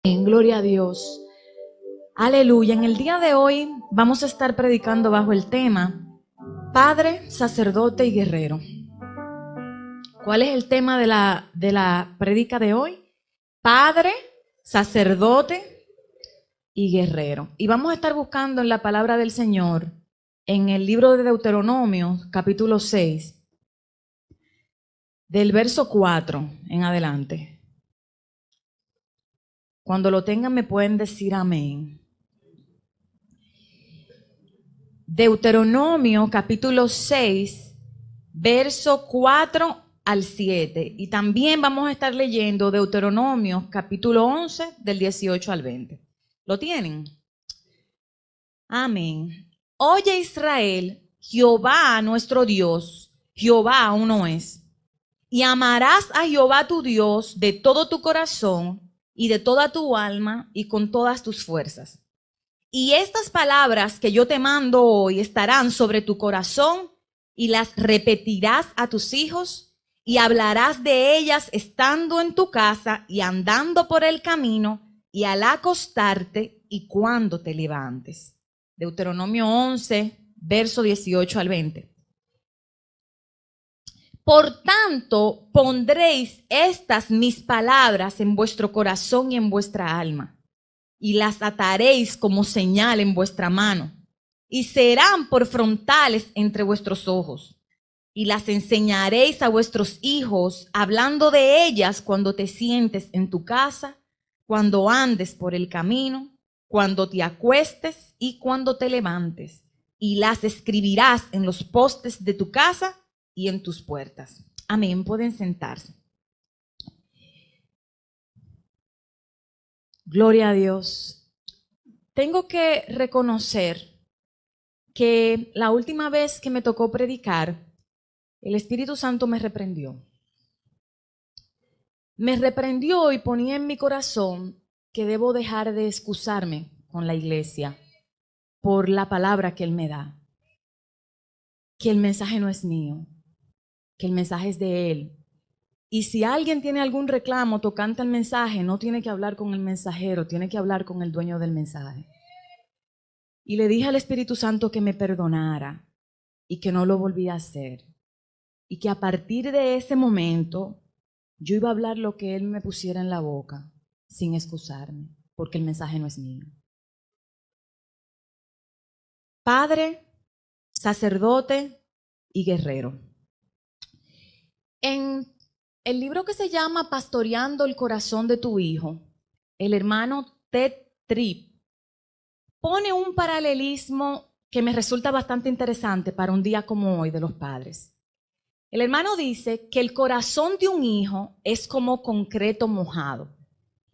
Gloria a Dios. Aleluya. En el día de hoy vamos a estar predicando bajo el tema Padre, sacerdote y guerrero. ¿Cuál es el tema de la predica de hoy? Padre, sacerdote y guerrero. Y vamos a estar buscando en la palabra del Señor en el libro de Deuteronomio, capítulo 6, del verso 4 en adelante. Cuando lo tengan me pueden decir amén. Deuteronomio capítulo 6, verso 4 al 7. Y también vamos a estar leyendo Deuteronomio capítulo 11, del 18 al 20. ¿Lo tienen? Amén. Oye Israel, Jehová nuestro Dios, Jehová uno es. Y amarás a Jehová tu Dios de todo tu corazón y de toda tu alma y con todas tus fuerzas. Y estas palabras que yo te mando hoy estarán sobre tu corazón y las repetirás a tus hijos y hablarás de ellas estando en tu casa y andando por el camino y al acostarte y cuando te levantes. Deuteronomio 11, verso 18 al 20. Por tanto, pondréis estas mis palabras en vuestro corazón y en vuestra alma, y las ataréis como señal en vuestra mano, y serán por frontales entre vuestros ojos, y las enseñaréis a vuestros hijos, hablando de ellas cuando te sientes en tu casa, cuando andes por el camino, cuando te acuestes y cuando te levantes, y las escribirás en los postes de tu casa y en tus puertas. Amén. Pueden sentarse. Gloria a Dios. Tengo que reconocer que la última vez que me tocó predicar, el Espíritu Santo me reprendió. Me reprendió y ponía en mi corazón que debo dejar de excusarme con la iglesia por la palabra que Él me da. Que el mensaje no es mío, que el mensaje es de Él. Y si alguien tiene algún reclamo tocante al mensaje, no tiene que hablar con el mensajero, tiene que hablar con el dueño del mensaje. Y le dije al Espíritu Santo que me perdonara y que no lo volvía a hacer. Y que a partir de ese momento yo iba a hablar lo que Él me pusiera en la boca, sin excusarme, porque el mensaje no es mío. Padre, sacerdote y guerrero. En el libro que se llama Pastoreando el corazón de tu hijo, el hermano Ted Tripp pone un paralelismo que me resulta bastante interesante para un día como hoy de los padres. El hermano dice que el corazón de un hijo es como concreto mojado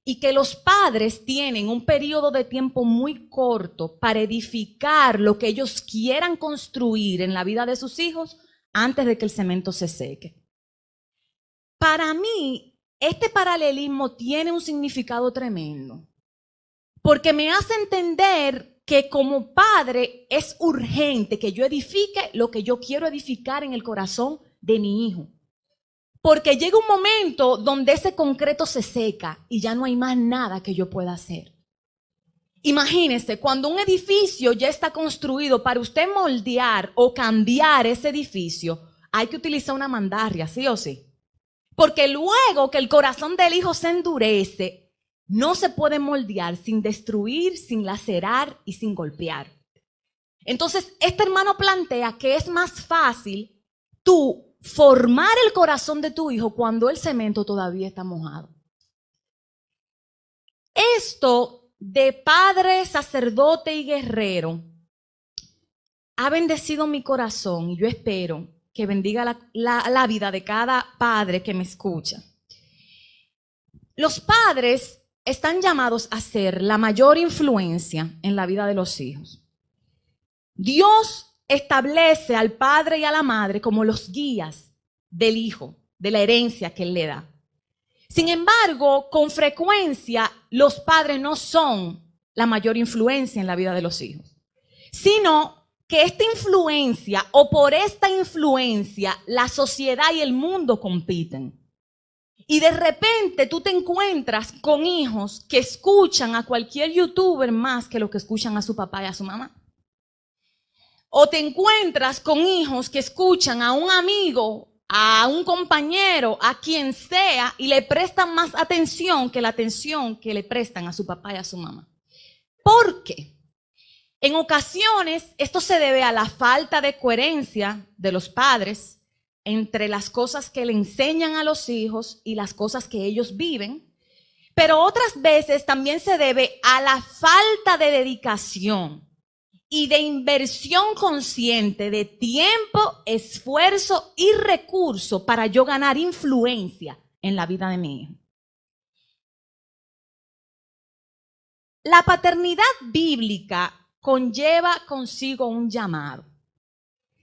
y que los padres tienen un periodo de tiempo muy corto para edificar lo que ellos quieran construir en la vida de sus hijos antes de que el cemento se seque. Para mí, este paralelismo tiene un significado tremendo, porque me hace entender que como padre es urgente que yo edifique lo que yo quiero edificar en el corazón de mi hijo. Porque llega un momento donde ese concreto se seca y ya no hay más nada que yo pueda hacer. Imagínese, cuando un edificio ya está construido, para usted moldear o cambiar ese edificio, hay que utilizar una mandarria, ¿sí o sí? Porque luego que el corazón del hijo se endurece, no se puede moldear sin destruir, sin lacerar y sin golpear. Entonces, este hermano plantea que es más fácil tú formar el corazón de tu hijo cuando el cemento todavía está mojado. Esto de padre, sacerdote y guerrero ha bendecido mi corazón y yo espero que bendiga la vida de cada padre que me escucha. Los padres están llamados a ser la mayor influencia en la vida de los hijos. Dios establece al padre y a la madre como los guías del hijo, de la herencia que Él le da. Sin embargo, con frecuencia los padres no son la mayor influencia en la vida de los hijos, sino que esta influencia o por esta influencia la sociedad y el mundo compiten. Y de repente tú te encuentras con hijos que escuchan a cualquier youtuber más que lo que escuchan a su papá y a su mamá. O te encuentras con hijos que escuchan a un amigo, a un compañero, a quien sea, y le prestan más atención que la atención que le prestan a su papá y a su mamá. ¿Por qué? En ocasiones esto se debe a la falta de coherencia de los padres entre las cosas que le enseñan a los hijos y las cosas que ellos viven, pero otras veces también se debe a la falta de dedicación y de inversión consciente de tiempo, esfuerzo y recurso para yo ganar influencia en la vida de mi hijo. La paternidad bíblica conlleva consigo un llamado.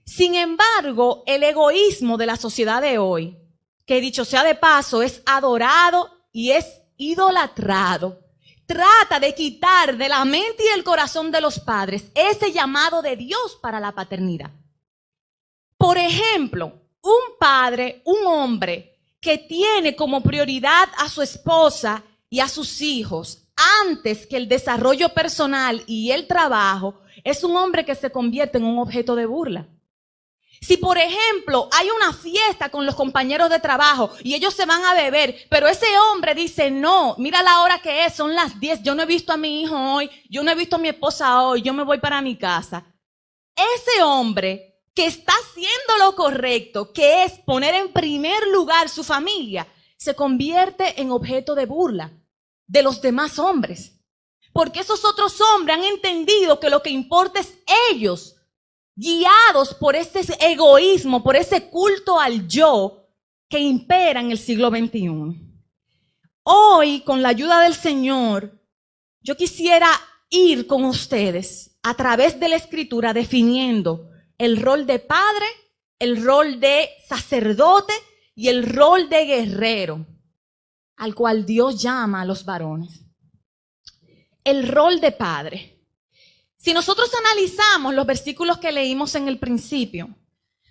Sin embargo, el egoísmo de la sociedad de hoy, que dicho sea de paso, es adorado y es idolatrado, trata de quitar de la mente y del corazón de los padres ese llamado de Dios para la paternidad. Por ejemplo, un padre, un hombre que tiene como prioridad a su esposa y a sus hijos antes que el desarrollo personal y el trabajo, es un hombre que se convierte en un objeto de burla. Si, por ejemplo, hay una fiesta con los compañeros de trabajo y ellos se van a beber, pero ese hombre dice, no, mira la hora que es, son las 10, yo no he visto a mi hijo hoy, yo no he visto a mi esposa hoy, yo me voy para mi casa. Ese hombre que está haciendo lo correcto, que es poner en primer lugar su familia, se convierte en objeto de burla de los demás hombres. Porque esos otros hombres han entendido que lo que importa es ellos, guiados por ese egoísmo, por ese culto al yo que impera en el siglo XXI. Hoy, con la ayuda del Señor, yo quisiera ir con ustedes a través de la Escritura definiendo el rol de padre, el rol de sacerdote y el rol de guerrero al cual Dios llama a los varones. El rol de padre. Si nosotros analizamos los versículos que leímos en el principio,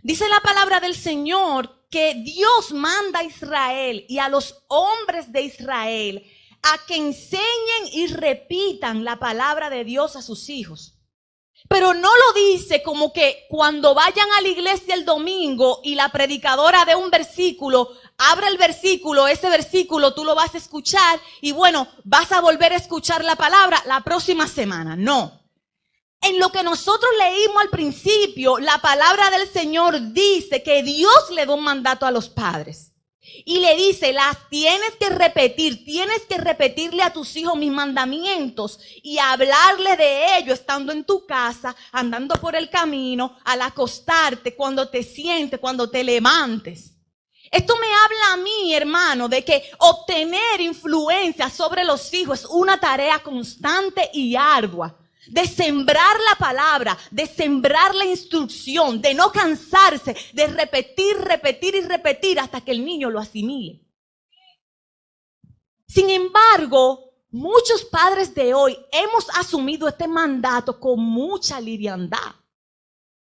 dice la palabra del Señor que Dios manda a Israel y a los hombres de Israel a que enseñen y repitan la palabra de Dios a sus hijos. Pero no lo dice como que cuando vayan a la iglesia el domingo y la predicadora dé un versículo, abre el versículo, ese versículo tú lo vas a escuchar y bueno, vas a volver a escuchar la palabra la próxima semana. No. En lo que nosotros leímos al principio, la palabra del Señor dice que Dios le da un mandato a los padres. Y le dice, las tienes que repetirle a tus hijos mis mandamientos y hablarle de ello estando en tu casa, andando por el camino, al acostarte, cuando te sientes, cuando te levantes. Esto me habla a mí, hermano, de que obtener influencia sobre los hijos es una tarea constante y ardua. De sembrar la palabra, de sembrar la instrucción, de no cansarse, de repetir hasta que el niño lo asimile. Sin embargo, muchos padres de hoy hemos asumido este mandato con mucha liviandad.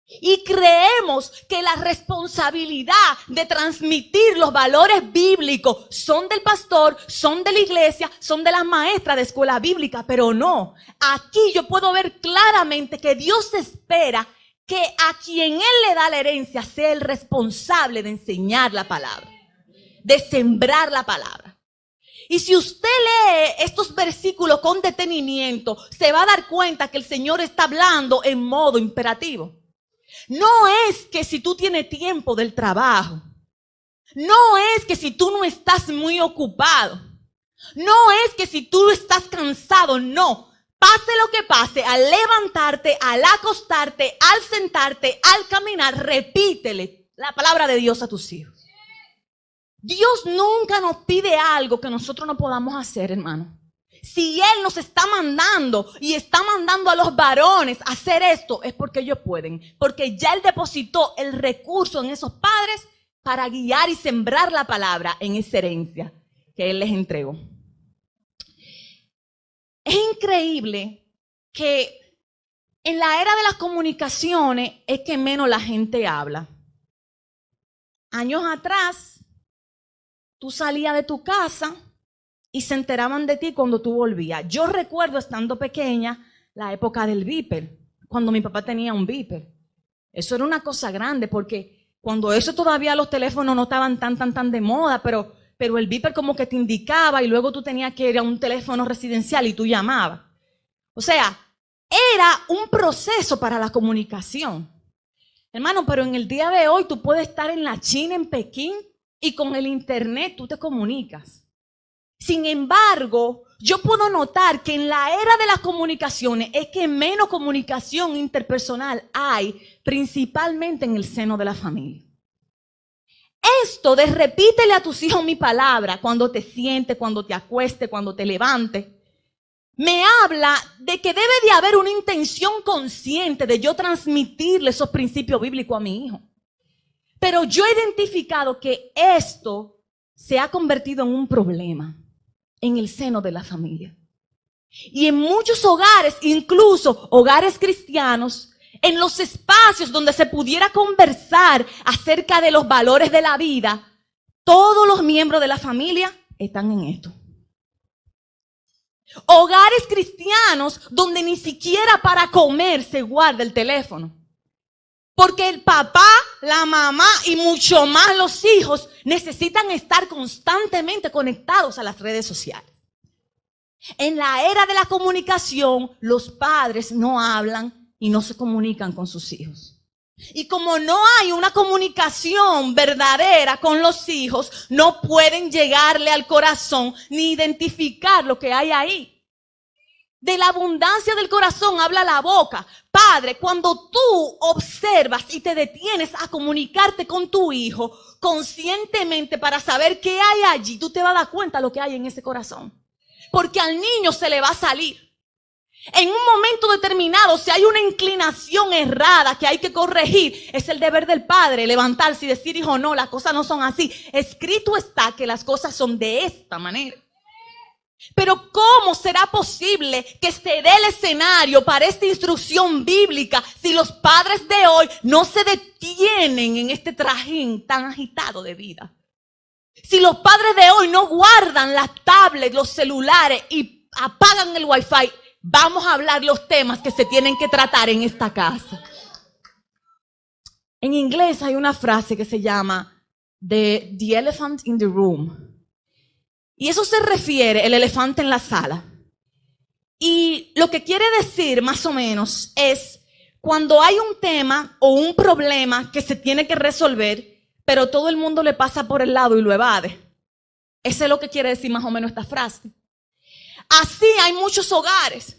Y creemos que la responsabilidad de transmitir los valores bíblicos son del pastor, son de la iglesia, son de las maestras de escuela bíblica, pero no. Aquí yo puedo ver claramente que Dios espera que a quien Él le da la herencia sea el responsable de enseñar la palabra, de sembrar la palabra. Y si usted lee estos versículos con detenimiento, se va a dar cuenta que el Señor está hablando en modo imperativo. No es que si tú tienes tiempo del trabajo, no es que si tú no estás muy ocupado, no es que si tú estás cansado, no. Pase lo que pase, al levantarte, al acostarte, al sentarte, al caminar, repítele la palabra de Dios a tus hijos. Dios nunca nos pide algo que nosotros no podamos hacer, hermano. Si Él nos está mandando y está mandando a los varones a hacer esto, es porque ellos pueden. Porque ya Él depositó el recurso en esos padres para guiar y sembrar la palabra en esa herencia que Él les entregó. Es increíble que en la era de las comunicaciones es que menos la gente habla. Años atrás, tú salías de tu casa y se enteraban de ti cuando tú volvías. Yo recuerdo estando pequeña la época del Viper, cuando mi papá tenía un Viper. Eso era una cosa grande porque cuando eso todavía los teléfonos no estaban tan de moda, pero el Viper como que te indicaba y luego tú tenías que ir a un teléfono residencial y tú llamabas. O sea, era un proceso para la comunicación. Hermano, pero en el día de hoy tú puedes estar en la China, en Pekín, y con el internet tú te comunicas. Sin embargo, yo puedo notar que en la era de las comunicaciones es que menos comunicación interpersonal hay, principalmente en el seno de la familia. Esto de repítele a tus hijos mi palabra cuando te sientes, cuando te acuestes, cuando te levantes, me habla de que debe de haber una intención consciente de yo transmitirle esos principios bíblicos a mi hijo. Pero yo he identificado que esto se ha convertido en un problema en el seno de la familia. Y en muchos hogares, incluso hogares cristianos, en los espacios donde se pudiera conversar acerca de los valores de la vida, todos los miembros de la familia están en esto. Hogares cristianos donde ni siquiera para comer se guarda el teléfono. Porque el papá, la mamá y mucho más los hijos necesitan estar constantemente conectados a las redes sociales. En la era de la comunicación, los padres no hablan y no se comunican con sus hijos. Y como no hay una comunicación verdadera con los hijos, no pueden llegarle al corazón ni identificar lo que hay ahí. De la abundancia del corazón habla la boca. Padre, cuando tú observas y te detienes a comunicarte con tu hijo conscientemente para saber qué hay allí, tú te vas a dar cuenta de lo que hay en ese corazón. Porque al niño se le va a salir. En un momento determinado, si hay una inclinación errada que hay que corregir, es el deber del padre levantarse y decir, hijo, no, las cosas no son así. Escrito está que las cosas son de esta manera. Pero ¿cómo será posible que se dé el escenario para esta instrucción bíblica si los padres de hoy no se detienen en este trajín tan agitado de vida? Si los padres de hoy no guardan las tablets, los celulares y apagan el wifi, vamos a hablar los temas que se tienen que tratar en esta casa. En inglés hay una frase que se llama the elephant in the room. Y eso se refiere, el elefante en la sala. Y lo que quiere decir más o menos es cuando hay un tema o un problema que se tiene que resolver, pero todo el mundo le pasa por el lado y lo evade. Eso es lo que quiere decir más o menos esta frase. Así hay muchos hogares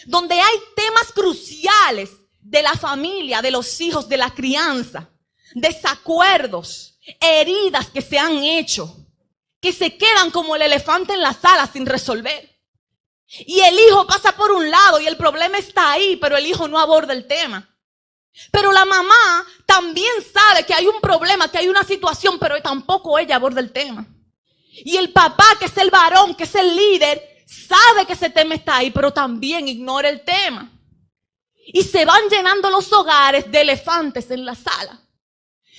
donde hay temas cruciales de la familia, de los hijos, de la crianza, desacuerdos, heridas que se han hecho, que se quedan como el elefante en la sala sin resolver. Y el hijo pasa por un lado y el problema está ahí, pero el hijo no aborda el tema. Pero la mamá también sabe que hay un problema, que hay una situación, pero tampoco ella aborda el tema. Y el papá, que es el varón, que es el líder, sabe que ese tema está ahí, pero también ignora el tema. Y se van llenando los hogares de elefantes en la sala.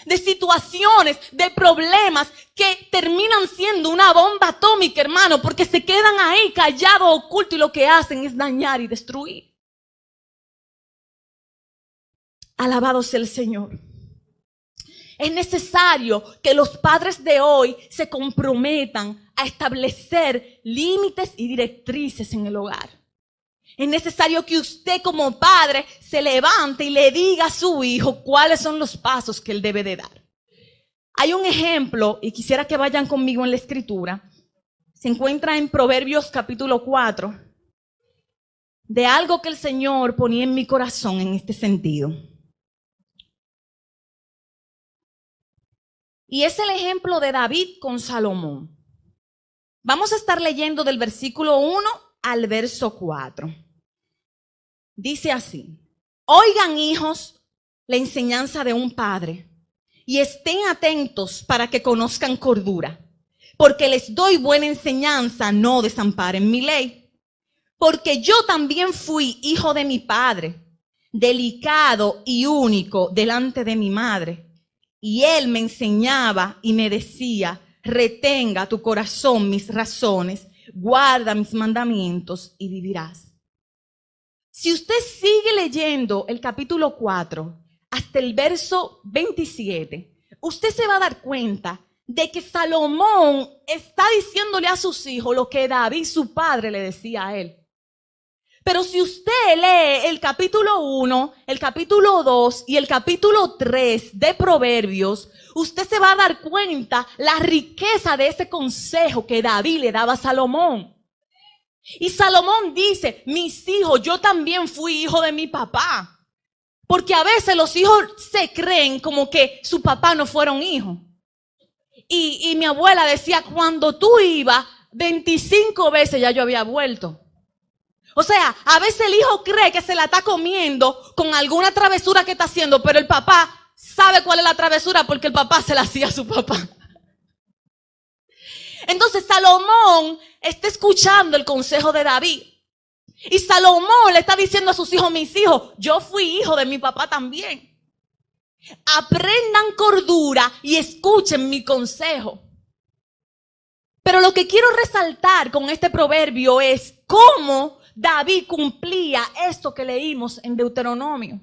De situaciones, de problemas que terminan siendo una bomba atómica, hermano, porque se quedan ahí callados, ocultos, y lo que hacen es dañar y destruir. Alabado sea el Señor. Es necesario que los padres de hoy se comprometan a establecer límites y directrices en el hogar. Es necesario que usted como padre se levante y le diga a su hijo cuáles son los pasos que él debe de dar. Hay un ejemplo, y quisiera que vayan conmigo en la escritura. Se encuentra en Proverbios capítulo 4, de algo que el Señor ponía en mi corazón en este sentido. Y es el ejemplo de David con Salomón. Vamos a estar leyendo del versículo 1 al verso 4. Dice así: oigan, hijos, la enseñanza de un padre, y estén atentos para que conozcan cordura, porque les doy buena enseñanza, no desamparen mi ley. Porque yo también fui hijo de mi padre, delicado y único delante de mi madre, y él me enseñaba y me decía: retenga tu corazón mis razones, guarda mis mandamientos y vivirás. Si usted sigue leyendo el capítulo 4 hasta el verso 27, usted se va a dar cuenta de que Salomón está diciéndole a sus hijos lo que David, su padre, le decía a él. Pero si usted lee el capítulo 1, el capítulo 2 y el capítulo 3 de Proverbios, usted se va a dar cuenta la riqueza de ese consejo que David le daba a Salomón. Y Salomón dice, mis hijos, yo también fui hijo de mi papá. Porque a veces los hijos se creen como que su papá no fueron hijos. Y mi abuela decía, cuando tú ibas, 25 veces ya yo había vuelto. O sea, a veces el hijo cree que se la está comiendo con alguna travesura que está haciendo, pero el papá sabe cuál es la travesura porque el papá se la hacía a su papá. Entonces Salomón está escuchando el consejo de David. Y Salomón le está diciendo a sus hijos, mis hijos, yo fui hijo de mi papá también. Aprendan cordura y escuchen mi consejo. Pero lo que quiero resaltar con este proverbio es cómo David cumplía esto que leímos en Deuteronomio.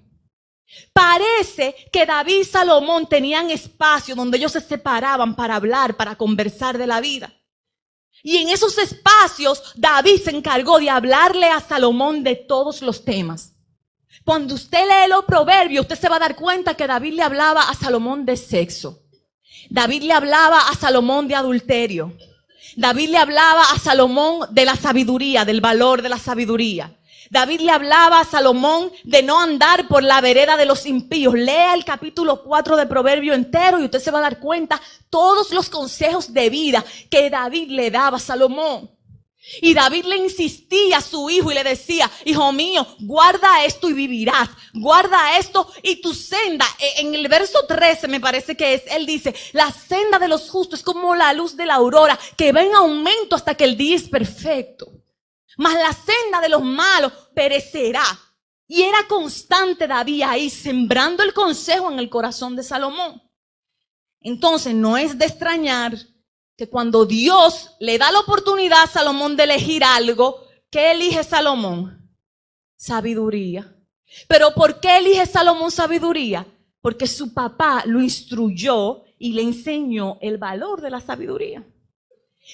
Parece que David y Salomón tenían espacio donde ellos se separaban para hablar, para conversar de la vida. Y en esos espacios David se encargó de hablarle a Salomón de todos los temas. Cuando usted lee los proverbios, usted se va a dar cuenta que David le hablaba a Salomón de sexo. David le hablaba a Salomón de adulterio. David le hablaba a Salomón de la sabiduría, del valor de la sabiduría. David le hablaba a Salomón de no andar por la vereda de los impíos. Lea el capítulo 4 de Proverbio entero y usted se va a dar cuenta todos los consejos de vida que David le daba a Salomón. Y David le insistía a su hijo y le decía, hijo mío, guarda esto y vivirás. Guarda esto y tu senda. En el verso 13 me parece que es, él dice, la senda de los justos es como la luz de la aurora que va en aumento hasta que el día es perfecto. Mas la senda de los malos perecerá. Y era constante David ahí sembrando el consejo en el corazón de Salomón. Entonces no es de extrañar que cuando Dios le da la oportunidad a Salomón de elegir algo, ¿qué elige Salomón? Sabiduría. ¿Pero por qué elige Salomón sabiduría? Porque su papá lo instruyó y le enseñó el valor de la sabiduría.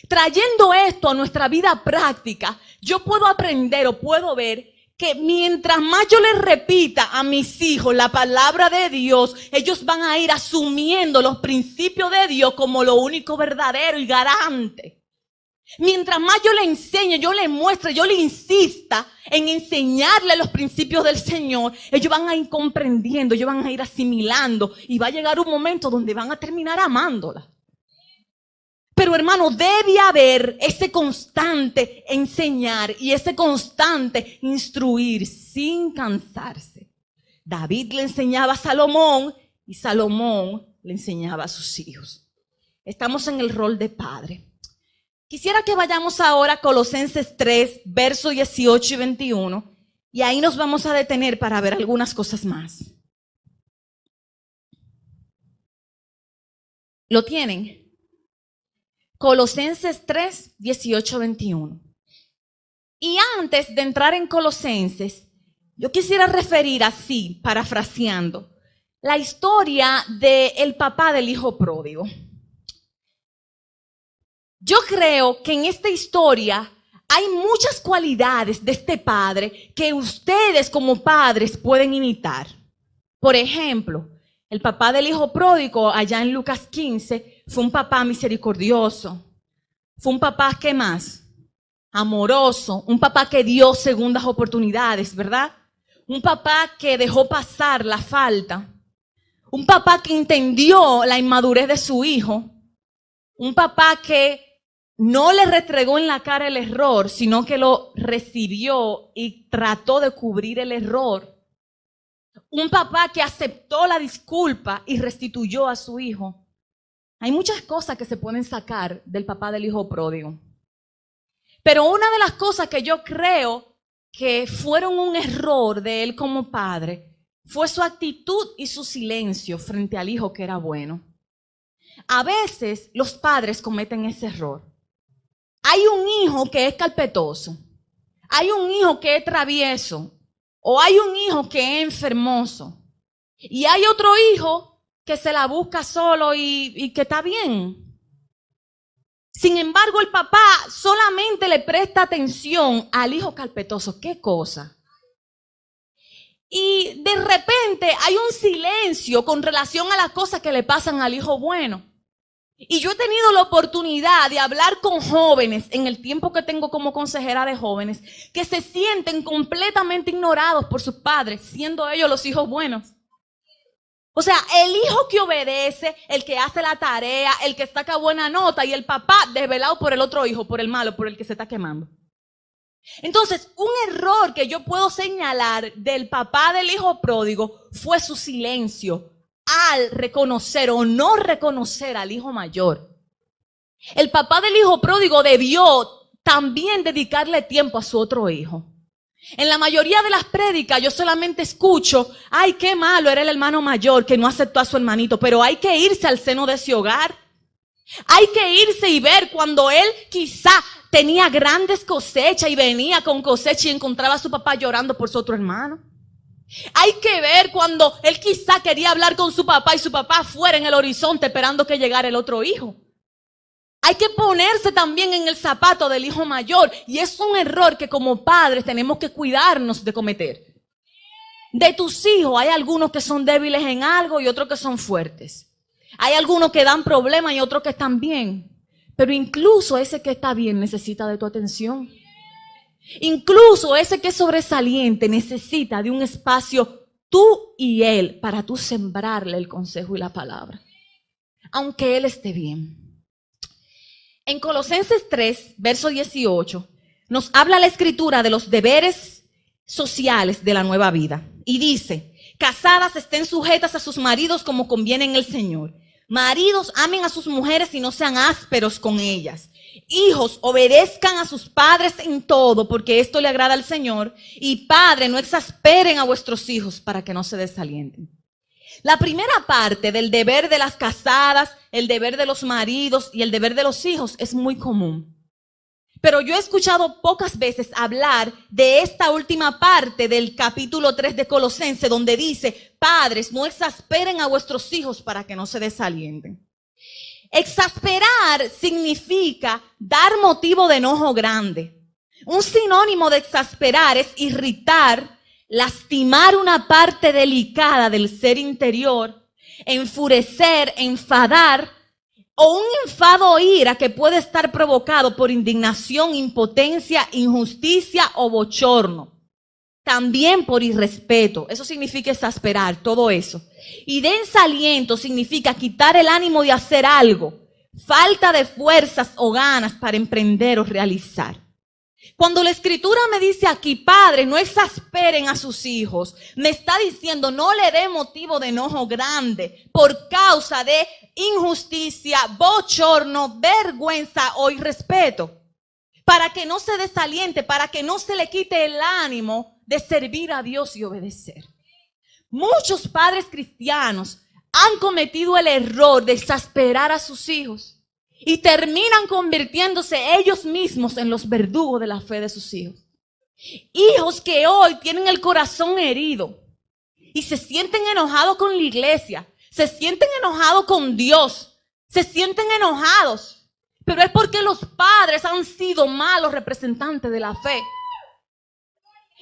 Trayendo esto a nuestra vida práctica, yo puedo aprender o puedo ver que mientras más yo les repita a mis hijos la palabra de Dios, ellos van a ir asumiendo los principios de Dios como lo único verdadero y garante. Mientras más yo le enseñe, yo le muestre, yo le insista en enseñarle los principios del Señor, ellos van a ir comprendiendo, ellos van a ir asimilando y va a llegar un momento donde van a terminar amándola. Pero hermano, debe haber ese constante enseñar y ese constante instruir sin cansarse. David le enseñaba a Salomón y Salomón le enseñaba a sus hijos. Estamos en el rol de padre. Quisiera que vayamos ahora a Colosenses 3, versos 18 y 21, y ahí nos vamos a detener para ver algunas cosas más. ¿Lo tienen? Colosenses 3, 18, 21. Y antes de entrar en Colosenses, yo quisiera referir así, parafraseando, la historia del papá del hijo pródigo. Yo creo que en esta historia hay muchas cualidades de este padre que ustedes como padres pueden imitar. Por ejemplo, el papá del hijo pródigo allá en Lucas 15 fue un papá misericordioso. Fue un papá, ¿qué más? Amoroso. Un papá que dio segundas oportunidades, ¿verdad? Un papá que dejó pasar la falta. Un papá que entendió la inmadurez de su hijo. Un papá que no le restregó en la cara el error, sino que lo recibió y trató de cubrir el error. Un papá que aceptó la disculpa y restituyó a su hijo. Hay muchas cosas que se pueden sacar del papá del hijo pródigo. Pero una de las cosas que yo creo que fueron un error de él como padre fue su actitud y su silencio frente al hijo que era bueno. A veces los padres cometen ese error. Hay un hijo que es carpetoso, hay un hijo que es travieso, o hay un hijo que es enfermoso, y hay otro hijo que se la busca solo y que está bien. Sin embargo, el papá solamente le presta atención al hijo carpetoso. ¿Qué cosa? Y de repente hay un silencio con relación a las cosas que le pasan al hijo bueno. Y yo he tenido la oportunidad de hablar con jóvenes en el tiempo que tengo como consejera de jóvenes que se sienten completamente ignorados por sus padres, siendo ellos los hijos buenos. O sea, el hijo que obedece, el que hace la tarea, el que saca buena nota, y el papá desvelado por el otro hijo, por el malo, por el que se está quemando. Entonces, un error que yo puedo señalar del papá del hijo pródigo fue su silencio al reconocer o no reconocer al hijo mayor. El papá del hijo pródigo debió también dedicarle tiempo a su otro hijo. En la mayoría de las prédicas yo solamente escucho, ay, qué malo era el hermano mayor que no aceptó a su hermanito, pero hay que irse al seno de ese hogar. Hay que irse y ver cuando él quizá tenía grandes cosechas y venía con cosecha y encontraba a su papá llorando por su otro hermano. Hay que ver cuando él quizá quería hablar con su papá y su papá fuera en el horizonte esperando que llegara el otro hijo. Hay que ponerse también en el zapato del hijo mayor, y es un error que como padres tenemos que cuidarnos de cometer. De tus hijos hay algunos que son débiles en algo y otros que son fuertes. Hay algunos que dan problemas y otros que están bien. Pero incluso ese que está bien necesita de tu atención. Incluso ese que es sobresaliente necesita de un espacio tú y él para tú sembrarle el consejo y la palabra. Aunque él esté bien. En Colosenses 3, verso 18, nos habla la escritura de los deberes sociales de la nueva vida. Y dice, casadas estén sujetas a sus maridos como conviene en el Señor. Maridos, amen a sus mujeres y no sean ásperos con ellas. Hijos, obedezcan a sus padres en todo, porque esto le agrada al Señor. Y padres, no exasperen a vuestros hijos para que no se desalienten. La primera parte del deber de las casadas, el deber de los maridos y el deber de los hijos es muy común. Pero yo he escuchado pocas veces hablar de esta última parte del capítulo 3 de Colosenses, donde dice, padres, no exasperen a vuestros hijos para que no se desalienten. Exasperar significa dar motivo de enojo grande. Un sinónimo de exasperar es irritar, lastimar una parte delicada del ser interior, enfurecer, enfadar, o un enfado o ira que puede estar provocado por indignación, impotencia, injusticia o bochorno. También por irrespeto. Eso significa exasperar, todo eso. Y desaliento significa quitar el ánimo de hacer algo, falta de fuerzas o ganas para emprender o realizar. Cuando la escritura me dice aquí, padres, no exasperen a sus hijos, me está diciendo no le dé motivo de enojo grande por causa de injusticia, bochorno, vergüenza o irrespeto, para que no se desaliente, para que no se le quite el ánimo de servir a Dios y obedecer. Muchos padres cristianos han cometido el error de exasperar a sus hijos. Y terminan convirtiéndose ellos mismos en los verdugos de la fe de sus hijos. Hijos que hoy tienen el corazón herido y se sienten enojados con la iglesia, se sienten enojados con Dios, se sienten enojados. Pero es porque los padres han sido malos representantes de la fe.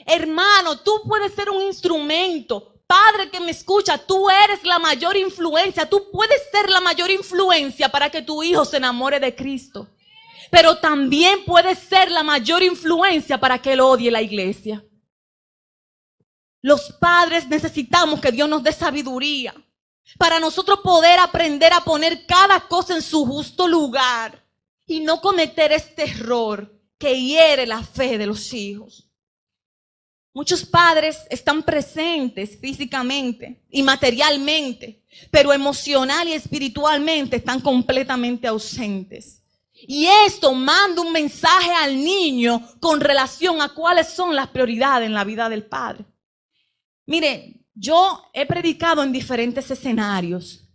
Hermano, tú puedes ser un instrumento. Padre que me escucha, tú eres la mayor influencia, tú puedes ser la mayor influencia para que tu hijo se enamore de Cristo. Pero también puedes ser la mayor influencia para que él odie la iglesia. Los padres necesitamos que Dios nos dé sabiduría para nosotros poder aprender a poner cada cosa en su justo lugar y no cometer este error que hiere la fe de los hijos. Muchos padres están presentes físicamente y materialmente, pero emocional y espiritualmente están completamente ausentes. Y esto manda un mensaje al niño con relación a cuáles son las prioridades en la vida del padre. Mire, yo he predicado en diferentes escenarios,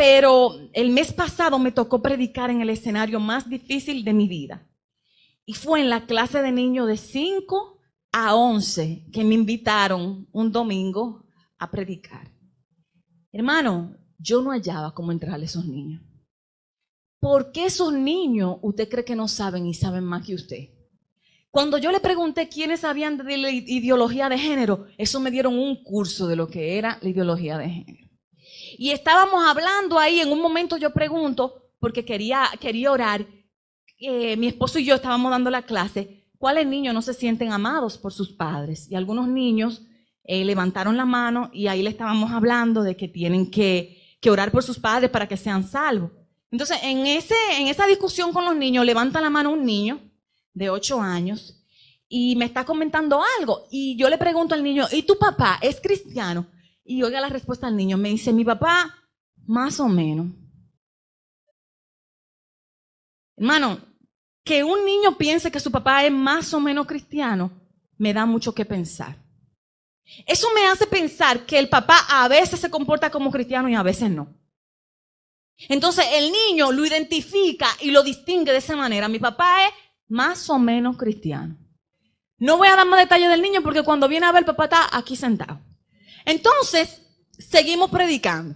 pero el mes pasado me tocó predicar en el escenario más difícil de mi vida. Y fue en la clase de niños de 5 a 11 que me invitaron un domingo a predicar. Hermano, yo no hallaba cómo entrarle a esos niños. ¿Por qué esos niños usted cree que no saben y saben más que usted? Cuando yo le pregunté quiénes sabían de la ideología de género, eso me dieron un curso de lo que era la ideología de género. Y estábamos hablando ahí, en un momento yo pregunto, porque quería orar, mi esposo y yo estábamos dando la clase, ¿cuáles niños no se sienten amados por sus padres? Y algunos niños levantaron la mano y ahí le estábamos hablando de que tienen que orar por sus padres para que sean salvos. Entonces, en esa discusión con los niños, levanta la mano un niño de 8 años y me está comentando algo. Y yo le pregunto al niño, ¿y tu papá es cristiano? Y oiga la respuesta del niño, me dice, mi papá, más o menos. Hermano, que un niño piense que su papá es más o menos cristiano, me da mucho que pensar. Eso me hace pensar que el papá a veces se comporta como cristiano y a veces no. Entonces el niño lo identifica y lo distingue de esa manera. Mi papá es más o menos cristiano. No voy a dar más detalles del niño porque cuando viene a ver, el papá está aquí sentado. Entonces, seguimos predicando.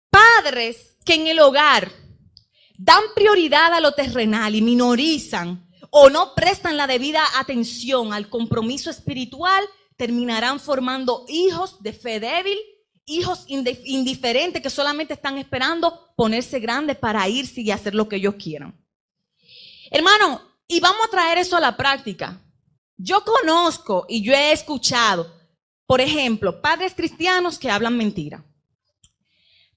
Padres que en el hogar dan prioridad a lo terrenal y minorizan o no prestan la debida atención al compromiso espiritual, terminarán formando hijos de fe débil, hijos indiferentes que solamente están esperando ponerse grandes para irse y hacer lo que ellos quieran. Hermano, y vamos a traer eso a la práctica. Yo conozco y yo he escuchado, por ejemplo, padres cristianos que hablan mentira.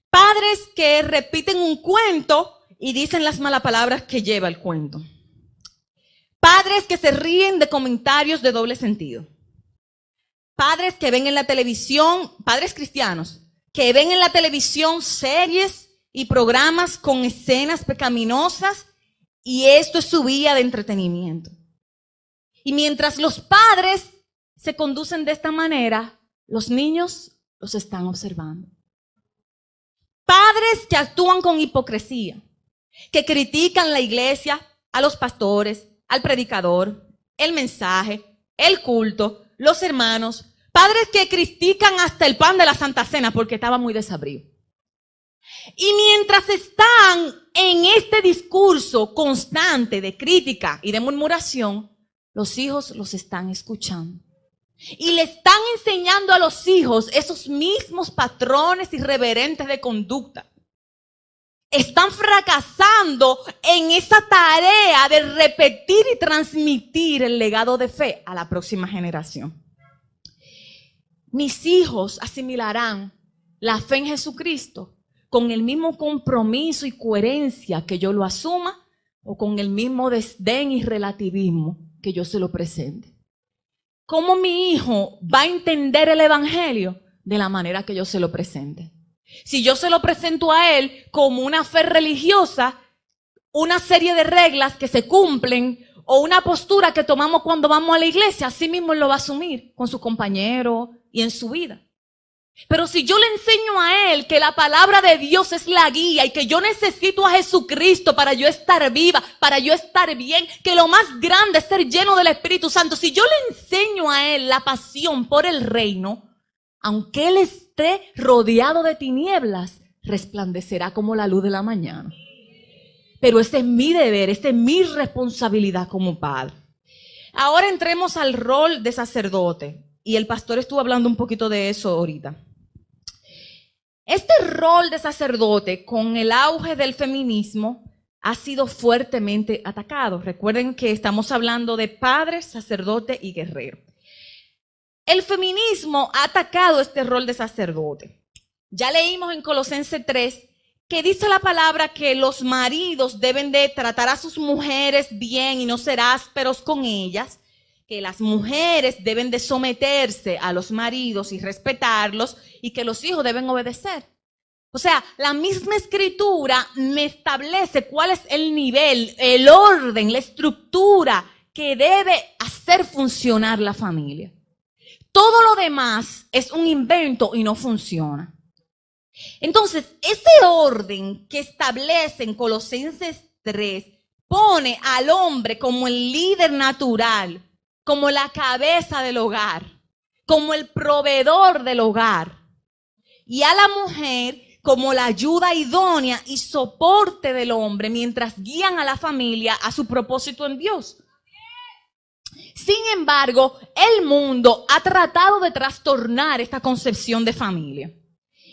Padres que repiten un cuento y dicen las malas palabras que lleva el cuento. Padres que se ríen de comentarios de doble sentido. Padres que ven en la televisión, padres cristianos, que ven en la televisión series y programas con escenas pecaminosas y esto es su vía de entretenimiento. Y mientras los padres se conducen de esta manera, los niños los están observando. Padres que actúan con hipocresía, que critican la iglesia, a los pastores, al predicador, el mensaje, el culto, los hermanos. Padres que critican hasta el pan de la Santa Cena porque estaba muy desabrido. Y mientras están en este discurso constante de crítica y de murmuración, los hijos los están escuchando. Y le están enseñando a los hijos esos mismos patrones irreverentes de conducta. Están fracasando en esa tarea de repetir y transmitir el legado de fe a la próxima generación. Mis hijos asimilarán la fe en Jesucristo con el mismo compromiso y coherencia que yo lo asuma o con el mismo desdén y relativismo que yo se lo presente. ¿Cómo mi hijo va a entender el evangelio? De la manera que yo se lo presente. Si yo se lo presento a él como una fe religiosa, una serie de reglas que se cumplen o una postura que tomamos cuando vamos a la iglesia, así mismo él lo va a asumir con su compañero y en su vida. Pero si yo le enseño a él que la palabra de Dios es la guía y que yo necesito a Jesucristo para yo estar viva, para yo estar bien, que lo más grande es ser lleno del Espíritu Santo. Si yo le enseño a él la pasión por el reino, aunque él esté rodeado de tinieblas, resplandecerá como la luz de la mañana. Pero ese es mi deber, esa es mi responsabilidad como padre. Ahora entremos al rol de sacerdote. Y el pastor estuvo hablando un poquito de eso ahorita. Este rol de sacerdote, con el auge del feminismo, ha sido fuertemente atacado. Recuerden que estamos hablando de padre, sacerdote y guerrero. El feminismo ha atacado este rol de sacerdote. Ya leímos en Colosenses 3 que dice la palabra que los maridos deben de tratar a sus mujeres bien y no ser ásperos con ellas, que las mujeres deben de someterse a los maridos y respetarlos y que los hijos deben obedecer. O sea, la misma escritura me establece cuál es el nivel, el orden, la estructura que debe hacer funcionar la familia. Todo lo demás es un invento y no funciona. Entonces, ese orden que establece en Colosenses 3 pone al hombre como el líder natural, como la cabeza del hogar, como el proveedor del hogar, y a la mujer como la ayuda idónea y soporte del hombre mientras guían a la familia a su propósito en Dios. Sin embargo, el mundo ha tratado de trastornar esta concepción de familia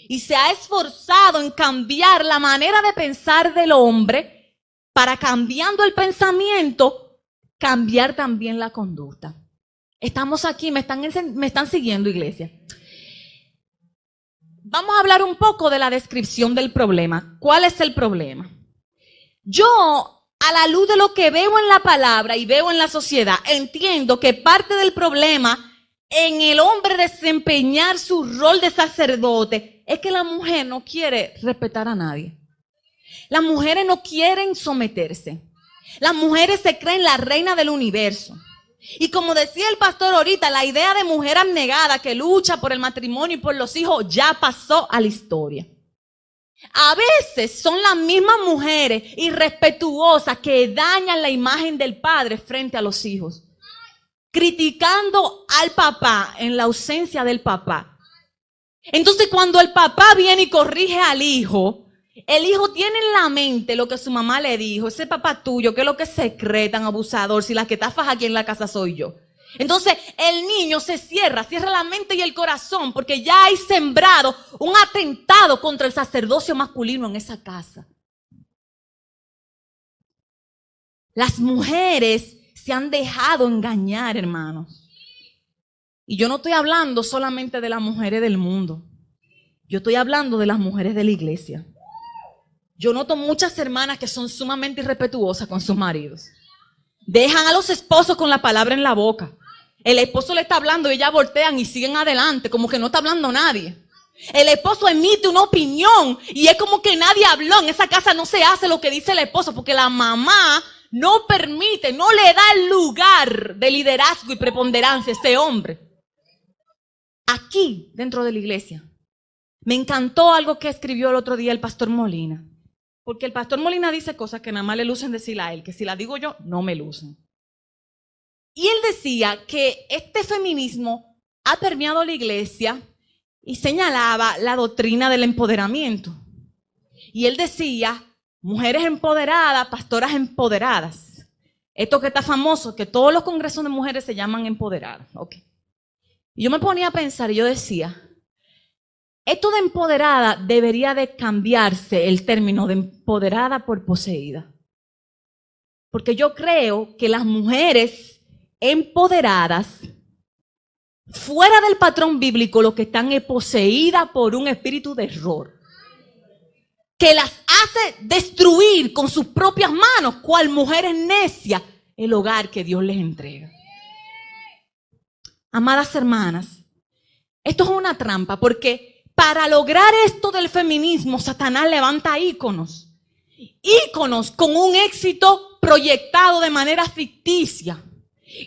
y se ha esforzado en cambiar la manera de pensar del hombre para, cambiando el pensamiento, cambiar también la conducta. Estamos aquí, me están siguiendo, iglesia. Vamos a hablar un poco de la descripción del problema. ¿Cuál es el problema? Yo, a la luz de lo que veo en la palabra y veo en la sociedad, entiendo que parte del problema en el hombre desempeñar su rol de sacerdote es que la mujer no quiere respetar a nadie. Las mujeres no quieren someterse. Las mujeres se creen la reina del universo. Y como decía el pastor ahorita, la idea de mujer abnegada que lucha por el matrimonio y por los hijos ya pasó a la historia. A veces son las mismas mujeres irrespetuosas que dañan la imagen del padre frente a los hijos, criticando al papá en la ausencia del papá. Entonces, cuando el papá viene y corrige al hijo, el hijo tiene en la mente lo que su mamá le dijo. Ese papá tuyo, ¿qué es lo que se cree tan abusador? Si la que está faja aquí en la casa soy yo. Entonces, el niño se cierra la mente y el corazón porque ya hay sembrado un atentado contra el sacerdocio masculino en esa casa. Las mujeres se han dejado engañar, hermanos. Y yo no estoy hablando solamente de las mujeres del mundo. Yo estoy hablando de las mujeres de la iglesia. Yo noto muchas hermanas que son sumamente irrespetuosas con sus maridos. Dejan a los esposos con la palabra en la boca. El esposo le está hablando y ellas voltean y siguen adelante como que no está hablando nadie. El esposo emite una opinión y es como que nadie habló. En esa casa no se hace lo que dice el esposo porque la mamá no permite, no le da el lugar de liderazgo y preponderancia a ese hombre. Aquí, dentro de la iglesia, me encantó algo que escribió el otro día el pastor Molina. Porque el pastor Molina dice cosas que nada más le lucen decirla a él, que si la digo yo, no me lucen. Y él decía que este feminismo ha permeado la iglesia y señalaba la doctrina del empoderamiento. Y él decía, mujeres empoderadas, pastoras empoderadas. Esto que está famoso, que todos los congresos de mujeres se llaman empoderadas. Okay. Y yo me ponía a pensar y yo decía, esto de empoderada debería de cambiarse el término de empoderada por poseída. Porque yo creo que las mujeres empoderadas, fuera del patrón bíblico, lo que están es poseídas por un espíritu de error. Que las hace destruir con sus propias manos, cual mujeres necias, el hogar que Dios les entrega. Amadas hermanas, esto es una trampa porque para lograr esto del feminismo, Satanás levanta íconos. Íconos con un éxito proyectado de manera ficticia.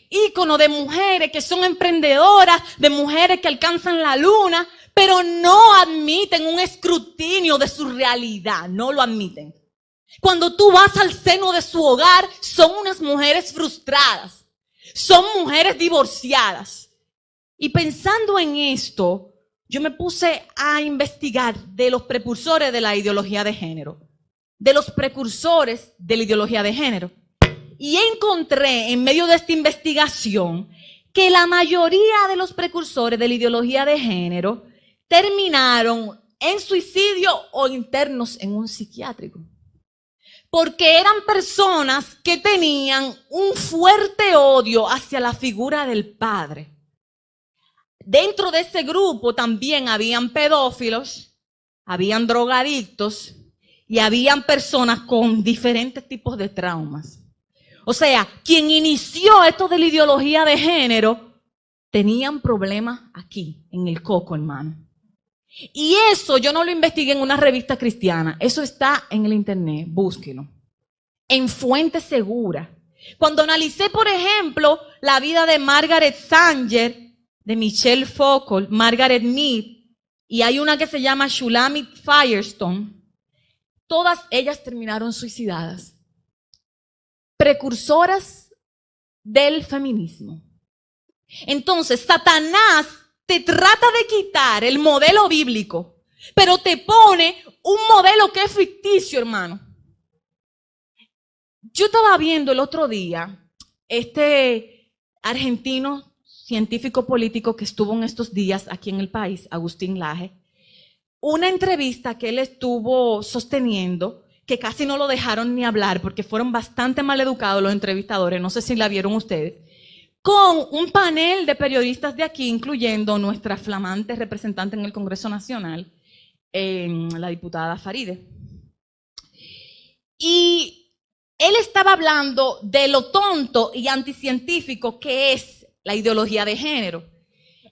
Íconos de mujeres que son emprendedoras, de mujeres que alcanzan la luna, pero no admiten un escrutinio de su realidad, no lo admiten. Cuando tú vas al seno de su hogar, son unas mujeres frustradas, son mujeres divorciadas. Y pensando en esto, yo me puse a investigar de los precursores de la ideología de género, de los precursores de la ideología de género. Y encontré en medio de esta investigación que la mayoría de los precursores de la ideología de género terminaron en suicidio o internos en un psiquiátrico. Porque eran personas que tenían un fuerte odio hacia la figura del padre. Dentro de ese grupo también habían pedófilos, habían drogadictos y habían personas con diferentes tipos de traumas. O sea, quien inició esto de la ideología de género tenían problemas aquí, en el coco, hermano. Y eso yo no lo investigué en una revista cristiana, eso está en el internet, búsquelo. En fuentes seguras. Cuando analicé, por ejemplo, la vida de Margaret Sanger, de Michelle Foucault, Margaret Mead y hay una que se llama Shulamit Firestone. Todas ellas terminaron suicidadas. Precursoras del feminismo. Entonces, Satanás te trata de quitar el modelo bíblico, pero te pone un modelo que es ficticio, hermano. Yo estaba viendo el otro día este argentino científico político que estuvo en estos días aquí en el país, Agustín Laje, una entrevista que él estuvo sosteniendo, que casi no lo dejaron ni hablar porque fueron bastante mal educados los entrevistadores, no sé si la vieron ustedes, con un panel de periodistas de aquí, incluyendo nuestra flamante representante en el Congreso Nacional, la diputada Faride. Y él estaba hablando de lo tonto y anticientífico que es la ideología de género.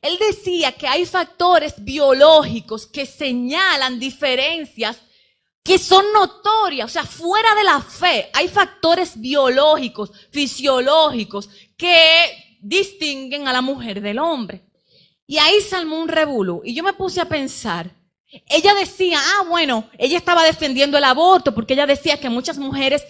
Él decía que hay factores biológicos que señalan diferencias que son notorias, o sea, fuera de la fe. Hay factores biológicos, fisiológicos, que distinguen a la mujer del hombre. Y ahí se armó un revolú. Y yo me puse a pensar. Ella decía, bueno, ella estaba defendiendo el aborto porque ella decía que muchas mujeres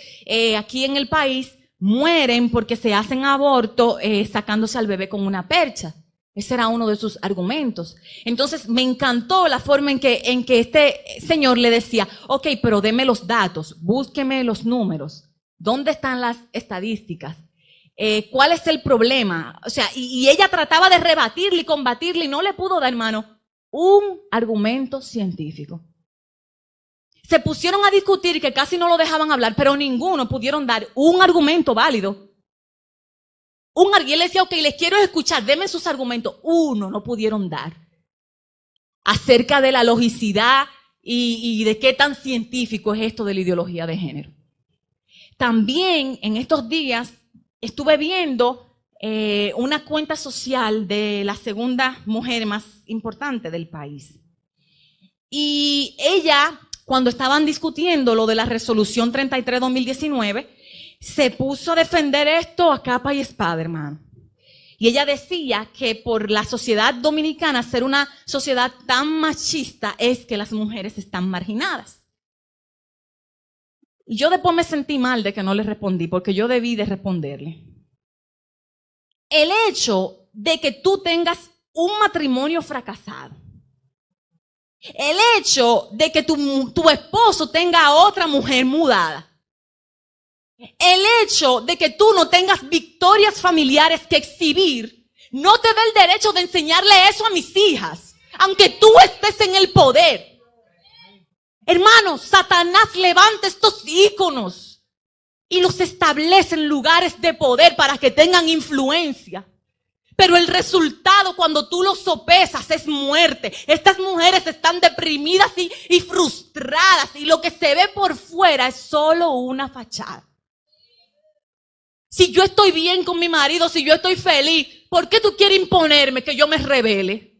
aquí en el país mueren porque se hacen aborto sacándose al bebé con una percha. Ese era uno de sus argumentos. Entonces me encantó la forma en que este señor le decía, ok, pero deme los datos, búsqueme los números, ¿dónde están las estadísticas? ¿Cuál es el problema? O sea, y ella trataba de rebatirle y combatirle y no le pudo dar, hermano, un argumento científico. Se pusieron a discutir que casi no lo dejaban hablar, pero ninguno pudieron dar un argumento válido. Y él decía, ok, les quiero escuchar, denme sus argumentos. Uno no pudieron dar acerca de la logicidad y de qué tan científico es esto de la ideología de género. También en estos días estuve viendo una cuenta social de la segunda mujer más importante del país. Y ella, cuando estaban discutiendo lo de la resolución 33-2019, se puso a defender esto a capa y espada, hermano. Y ella decía que por la sociedad dominicana ser una sociedad tan machista es que las mujeres están marginadas. Y yo después me sentí mal de que no le respondí, porque yo debí de responderle. El hecho de que tú tengas un matrimonio fracasado, el hecho de que tu esposo tenga a otra mujer mudada, el hecho de que tú no tengas victorias familiares que exhibir, no te da el derecho de enseñarle eso a mis hijas, aunque tú estés en el poder. Hermano, Satanás levanta estos íconos y los establece en lugares de poder para que tengan influencia. Pero el resultado cuando tú los sopesas es muerte. Estas mujeres están deprimidas y frustradas y lo que se ve por fuera es solo una fachada. Si yo estoy bien con mi marido, si yo estoy feliz, ¿por qué tú quieres imponerme que yo me rebele?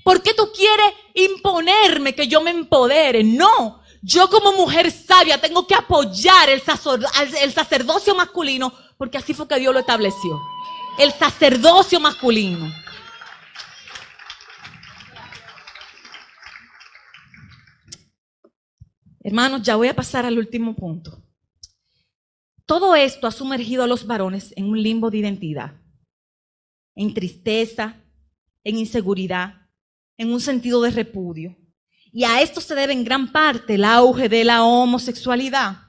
¿Por qué tú quieres imponerme que yo me empodere? No, yo como mujer sabia tengo que apoyar el sacerdocio masculino, porque así fue que Dios lo estableció. El sacerdocio masculino. Hermanos, ya voy a pasar al último punto. Todo esto ha sumergido a los varones en un limbo de identidad, en tristeza, en inseguridad, en un sentido de repudio. Y a esto se debe en gran parte el auge de la homosexualidad.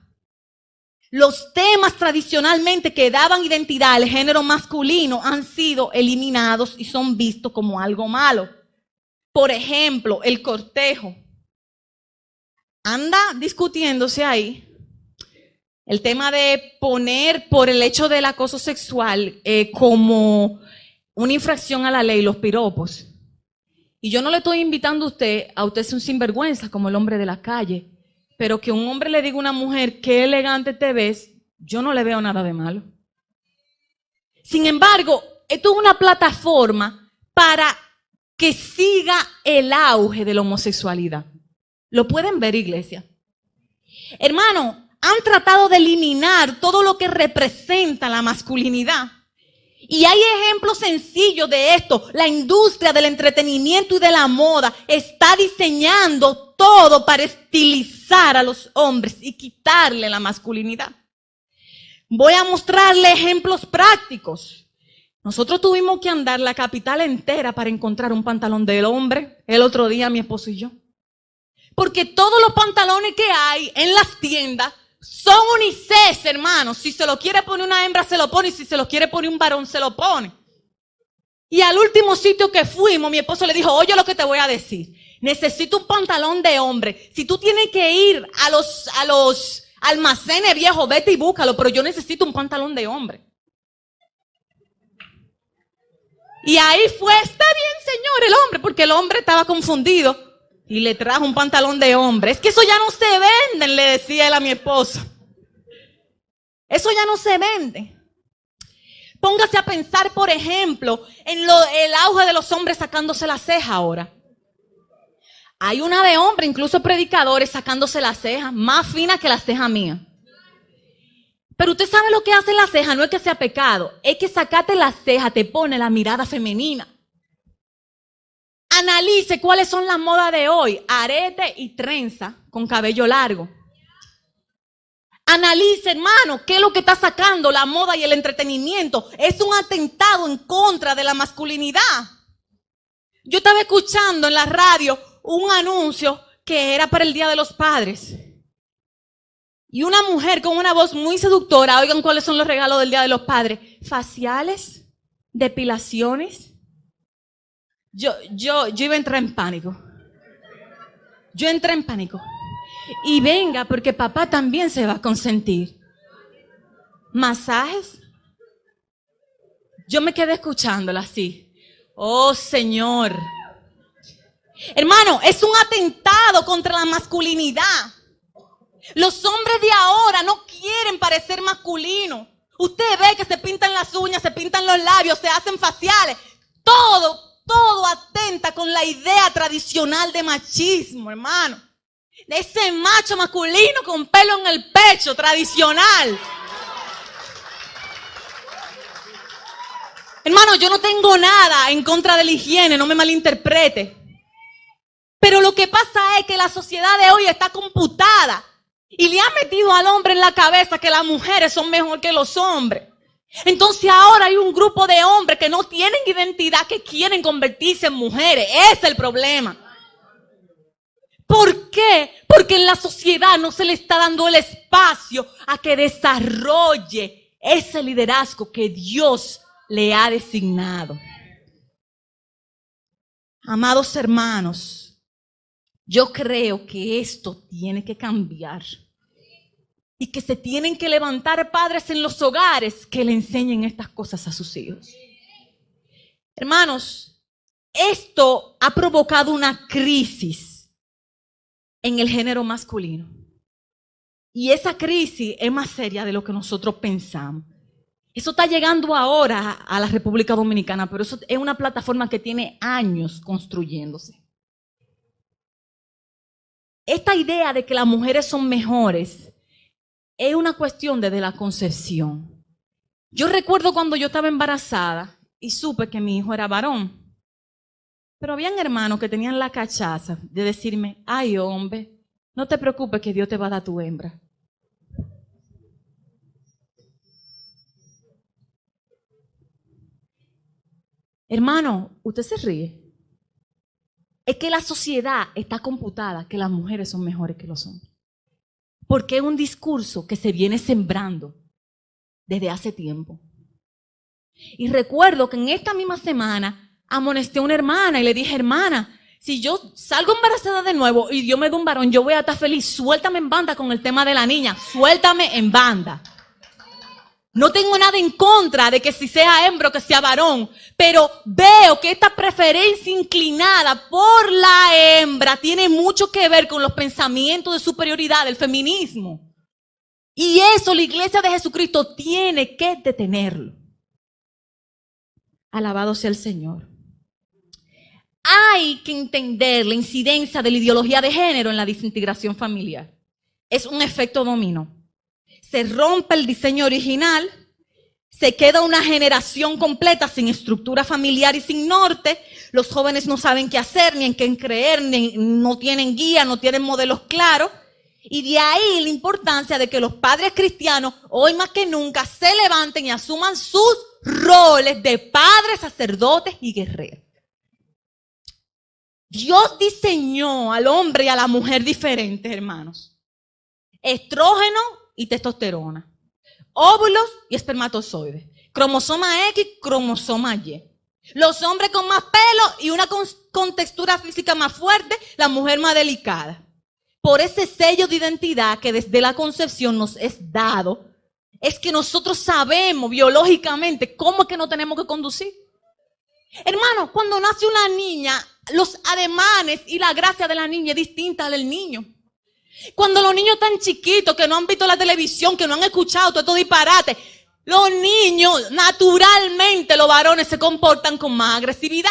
Los temas tradicionalmente que daban identidad al género masculino han sido eliminados y son vistos como algo malo. Por ejemplo, el cortejo. Anda discutiéndose ahí el tema de poner por el hecho del acoso sexual como una infracción a la ley los piropos. Y yo no le estoy invitando a usted ser un sinvergüenza como el hombre de la calle, pero que un hombre le diga a una mujer qué elegante te ves, yo no le veo nada de malo. Sin embargo, esto es una plataforma para que siga el auge de la homosexualidad. ¿Lo pueden ver, iglesia? Hermano, han tratado de eliminar todo lo que representa la masculinidad. Y hay ejemplos sencillos de esto. La industria del entretenimiento y de la moda está diseñando todo para estilizar a los hombres y quitarle la masculinidad. Voy a mostrarle ejemplos prácticos. Nosotros tuvimos que andar la capital entera para encontrar un pantalón del hombre el otro día, mi esposo y yo. Porque todos los pantalones que hay en las tiendas son unisex, hermanos. Si se lo quiere poner una hembra, se lo pone. Y si se lo quiere poner un varón, se lo pone. Y al último sitio que fuimos, mi esposo le dijo, oye lo que te voy a decir. Necesito un pantalón de hombre. Si tú tienes que ir a los almacenes viejos, vete y búscalo. Pero yo necesito un pantalón de hombre. Y ahí fue, está bien, señor, el hombre. Porque el hombre estaba confundido. Y le trajo un pantalón de hombre. Es que eso ya no se vende, le decía él a mi esposo. Eso ya no se vende. Póngase a pensar, por ejemplo, en el auge de los hombres sacándose la ceja ahora. Hay una de hombre, incluso predicadores, sacándose la ceja, más fina que la ceja mía. Pero usted sabe lo que hace la ceja, no es que sea pecado, es que sacarte la ceja te pone la mirada femenina. Analice cuáles son las modas de hoy, arete y trenza con cabello largo. Analice, hermano, qué es lo que está sacando la moda y el entretenimiento. Es un atentado en contra de la masculinidad. Yo estaba escuchando en la radio un anuncio que era para el Día de los Padres. Y una mujer con una voz muy seductora, oigan cuáles son los regalos del Día de los Padres. Faciales, depilaciones. Yo iba a entrar en pánico. Yo entré en pánico. Y venga, porque papá también se va a consentir. Masajes. Yo me quedé escuchándola así. Oh, Señor. Hermano, es un atentado contra la masculinidad. Los hombres de ahora no quieren parecer masculinos. Usted ve que se pintan las uñas, se pintan los labios, se hacen faciales. Todo atenta con la idea tradicional de machismo, hermano. De ese macho masculino con pelo en el pecho, tradicional. Hermano, yo no tengo nada en contra de la higiene, no me malinterprete. Pero lo que pasa es que la sociedad de hoy está computada y le ha metido al hombre en la cabeza que las mujeres son mejor que los hombres. Entonces ahora hay un grupo de hombres que no tienen identidad, que quieren convertirse en mujeres. Ese es el problema. ¿Por qué? Porque en la sociedad no se le está dando el espacio a que desarrolle ese liderazgo que Dios le ha designado. Amados hermanos, yo creo que esto tiene que cambiar. Y que se tienen que levantar padres en los hogares que le enseñen estas cosas a sus hijos. Hermanos, esto ha provocado una crisis en el género masculino. Y esa crisis es más seria de lo que nosotros pensamos. Eso está llegando ahora a la República Dominicana, pero eso es una plataforma que tiene años construyéndose. Esta idea de que las mujeres son mejores es una cuestión desde la concepción. Yo recuerdo cuando yo estaba embarazada y supe que mi hijo era varón. Pero habían hermanos que tenían la cachaza de decirme, ay hombre, no te preocupes que Dios te va a dar tu hembra. Hermano, usted se ríe. Es que la sociedad está computada que las mujeres son mejores que los hombres. Porque es un discurso que se viene sembrando desde hace tiempo. Y recuerdo que en esta misma semana amonesté a una hermana y le dije, hermana, si yo salgo embarazada de nuevo y Dios me da un varón, yo voy a estar feliz. Suéltame en banda con el tema de la niña. Suéltame en banda. No tengo nada en contra de que si sea hembra o que sea varón, pero veo que esta preferencia inclinada por la hembra tiene mucho que ver con los pensamientos de superioridad del feminismo. Y eso la Iglesia de Jesucristo tiene que detenerlo. Alabado sea el Señor. Hay que entender la incidencia de la ideología de género en la desintegración familiar. Es un efecto dominó. Se rompe el diseño original, Se queda una generación completa sin estructura familiar y sin norte. Los jóvenes no saben qué hacer, ni en qué creer, no tienen guía, no tienen modelos claros. Y de ahí la importancia de que los padres cristianos, hoy más que nunca, se levanten y asuman sus roles de padres, sacerdotes y guerreros. Dios diseñó al hombre y a la mujer diferentes, hermanos. Estrógeno y testosterona. Óvulos y espermatozoides. Cromosoma X, cromosoma Y. Los hombres con más pelo y una con textura física más fuerte, la mujer más delicada. Por ese sello de identidad que desde la concepción nos es dado, es que nosotros sabemos biológicamente cómo es que nos tenemos que conducir. Hermano, cuando nace una niña, los ademanes y la gracia de la niña es distinta al del niño. Cuando los niños están chiquitos, que no han visto la televisión, que no han escuchado todo estos disparates, los niños, naturalmente, los varones se comportan con más agresividad.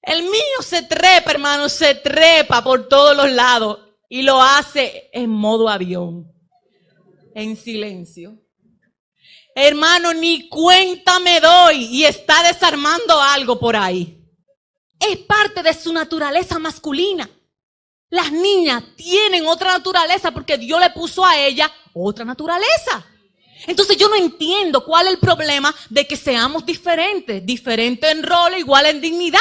El mío se trepa, hermano, se trepa por todos los lados y lo hace en modo avión, en silencio. Hermano, ni cuenta me doy y está desarmando algo por ahí. Es parte de su naturaleza masculina. Las niñas tienen otra naturaleza porque Dios le puso a ella otra naturaleza. Entonces yo no entiendo cuál es el problema de que seamos diferentes en rol, igual en dignidad.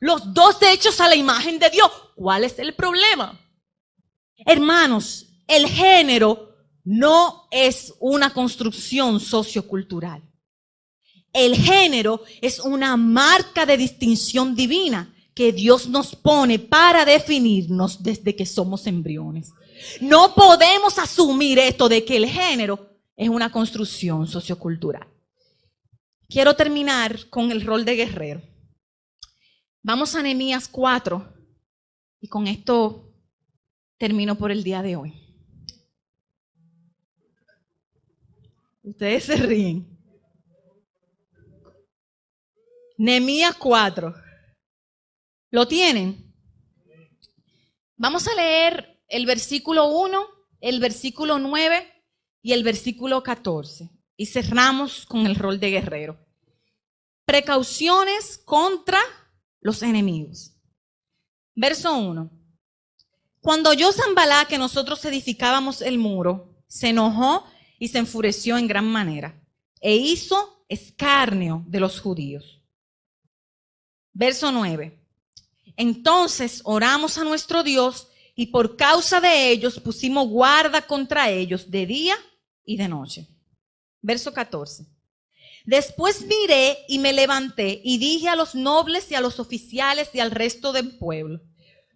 Los dos hechos a la imagen de Dios. ¿Cuál es el problema? Hermanos, el género no es una construcción sociocultural. El género es una marca de distinción divina que Dios nos pone para definirnos desde que somos embriones. No podemos asumir esto de que el género es una construcción sociocultural. Quiero terminar con el rol de guerrero. Vamos a Nehemías 4 y con esto termino por el día de hoy. Ustedes se ríen. Nehemías 4. ¿Lo tienen? Vamos a leer el versículo 1, el versículo 9 y el versículo 14. Y cerramos con el rol de guerrero. Precauciones contra los enemigos. Verso 1. Cuando oyó Sanballat que nosotros edificábamos el muro, se enojó y se enfureció en gran manera, e hizo escarnio de los judíos. Verso 9. Entonces oramos a nuestro Dios y por causa de ellos pusimos guarda contra ellos de día y de noche. Verso 14. Después miré y me levanté y dije a los nobles y a los oficiales y al resto del pueblo,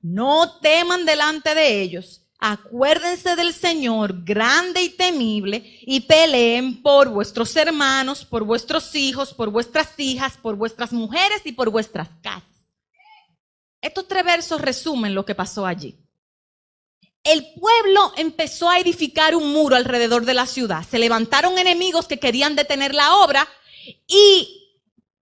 no teman delante de ellos. Acuérdense del Señor grande y temible y peleen por vuestros hermanos, por vuestros hijos, por vuestras hijas, por vuestras mujeres y por vuestras casas. Estos 3 versos resumen lo que pasó allí. El pueblo empezó a edificar un muro alrededor de la ciudad. Se levantaron enemigos que querían detener la obra y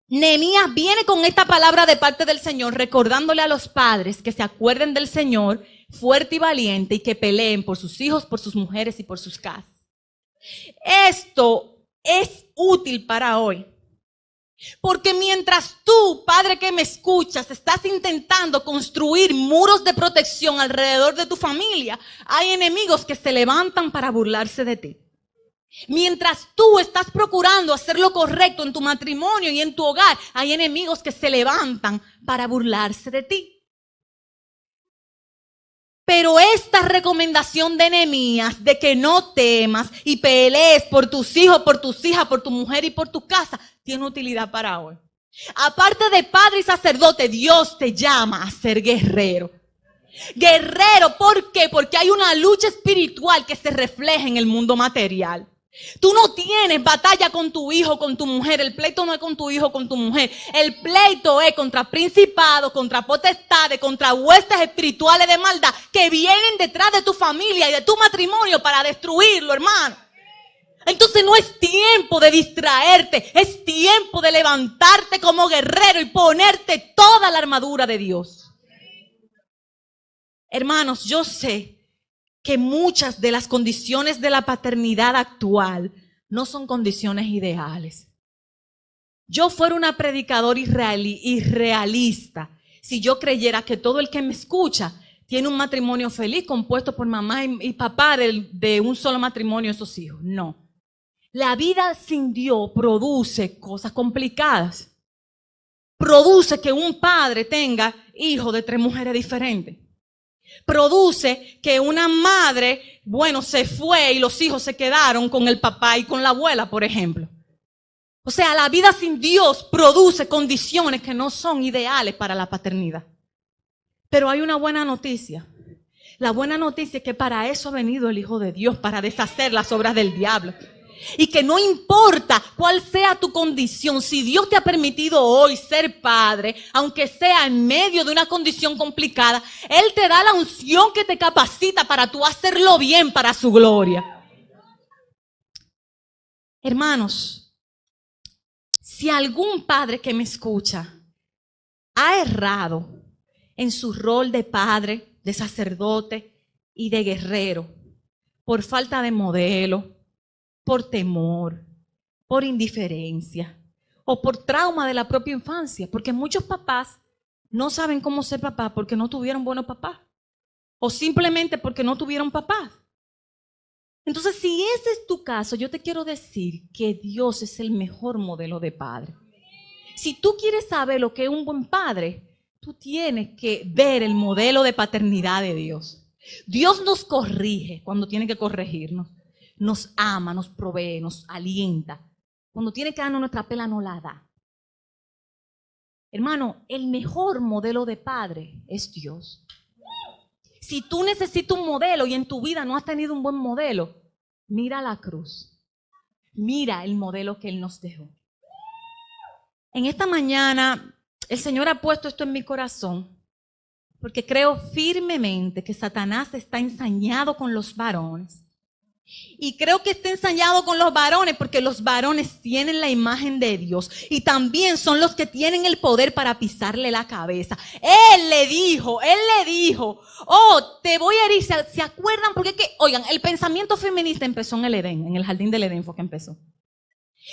Nehemías viene con esta palabra de parte del Señor, recordándole a los padres que se acuerden del Señor fuerte y valiente y que peleen por sus hijos, por sus mujeres y por sus casas. Esto es útil para hoy. Porque mientras tú, padre que me escuchas, estás intentando construir muros de protección alrededor de tu familia, hay enemigos que se levantan para burlarse de ti. Mientras tú estás procurando hacer lo correcto en tu matrimonio y en tu hogar, hay enemigos que se levantan para burlarse de ti. Pero esta recomendación de Nehemías de que no temas y pelees por tus hijos, por tus hijas, por tu mujer y por tu casa, tiene utilidad para hoy. Aparte de padre y sacerdote, Dios te llama a ser guerrero. Guerrero, ¿por qué? Porque hay una lucha espiritual que se refleja en el mundo material. Tú no tienes batalla con tu hijo, con tu mujer. El pleito no es con tu hijo, con tu mujer. El pleito es contra principados, contra potestades, contra huestes espirituales de maldad que vienen detrás de tu familia y de tu matrimonio para destruirlo, hermano. Entonces no es tiempo de distraerte, es tiempo de levantarte como guerrero y ponerte toda la armadura de Dios. Hermanos, yo sé que muchas de las condiciones de la paternidad actual no son condiciones ideales. Yo fuera una predicadora irrealista si yo creyera que todo el que me escucha tiene un matrimonio feliz compuesto por mamá y papá de un solo matrimonio esos hijos. No. La vida sin Dios produce cosas complicadas. Produce que un padre tenga hijos de 3 mujeres diferentes. Produce que una madre, se fue y los hijos se quedaron con el papá y con la abuela, por ejemplo. O sea, la vida sin Dios produce condiciones que no son ideales para la paternidad. Pero hay una buena noticia. La buena noticia es que para eso ha venido el Hijo de Dios, para deshacer las obras del diablo. Y que no importa cuál sea tu condición, si Dios te ha permitido hoy ser padre, aunque sea en medio de una condición complicada, Él te da la unción que te capacita para tú hacerlo bien para su gloria. Hermanos, si algún padre que me escucha ha errado en su rol de padre, de sacerdote y de guerrero, por falta de modelo, por temor, por indiferencia o por trauma de la propia infancia, porque muchos papás no saben cómo ser papá porque no tuvieron buenos papás o simplemente porque no tuvieron papás. Entonces, si ese es tu caso, yo te quiero decir que Dios es el mejor modelo de padre. Si tú quieres saber lo que es un buen padre, tú tienes que ver el modelo de paternidad de Dios. Dios nos corrige cuando tiene que corregirnos. Nos ama, nos provee, nos alienta. Cuando tiene que darnos nuestra pela, no la da. Hermano, el mejor modelo de padre es Dios. Si tú necesitas un modelo y en tu vida no has tenido un buen modelo, mira la cruz. Mira el modelo que Él nos dejó. En esta mañana, el Señor ha puesto esto en mi corazón porque creo firmemente que Satanás está ensañado con los varones. Y creo que está ensañado con los varones porque los varones tienen la imagen de Dios y también son los que tienen el poder para pisarle la cabeza. Él le dijo, te voy a herir. ¿Se acuerdan? Porque oigan, el pensamiento feminista empezó en el Edén, en el jardín del Edén fue que empezó.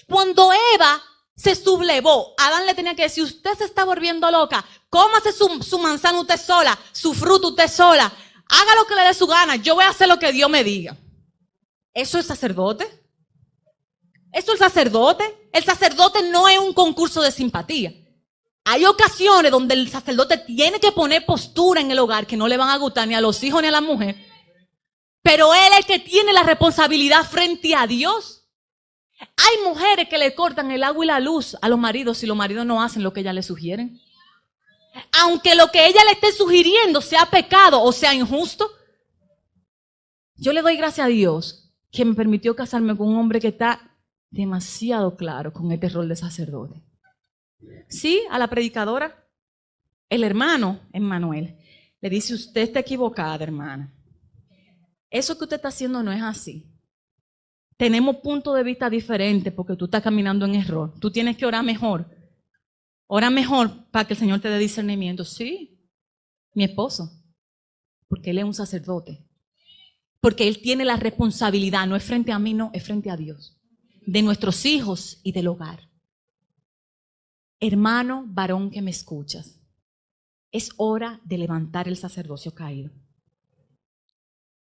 Cuando Eva se sublevó, Adán le tenía que decir, usted se está volviendo loca, cómase su manzana usted sola, su fruto usted sola, haga lo que le dé su gana, yo voy a hacer lo que Dios me diga. ¿Eso es sacerdote? ¿Eso es sacerdote? El sacerdote no es un concurso de simpatía. Hay ocasiones donde el sacerdote tiene que poner postura en el hogar que no le van a gustar ni a los hijos ni a la mujer. Pero él es el que tiene la responsabilidad frente a Dios. Hay mujeres que le cortan el agua y la luz a los maridos si los maridos no hacen lo que ellas le sugieren. Aunque lo que ella le esté sugiriendo sea pecado o sea injusto. Yo le doy gracias a Dios que me permitió casarme con un hombre que está demasiado claro con este rol de sacerdote. Sí, a la predicadora, el hermano Emmanuel le dice, usted está equivocada, hermana. Eso que usted está haciendo no es así. Tenemos puntos de vista diferentes porque tú estás caminando en error. Tú tienes que orar mejor. Ora mejor para que el Señor te dé discernimiento. Sí, mi esposo, porque él es un sacerdote. Porque Él tiene la responsabilidad, no es frente a mí, no, es frente a Dios. De nuestros hijos y del hogar. Hermano, varón que me escuchas, es hora de levantar el sacerdocio caído.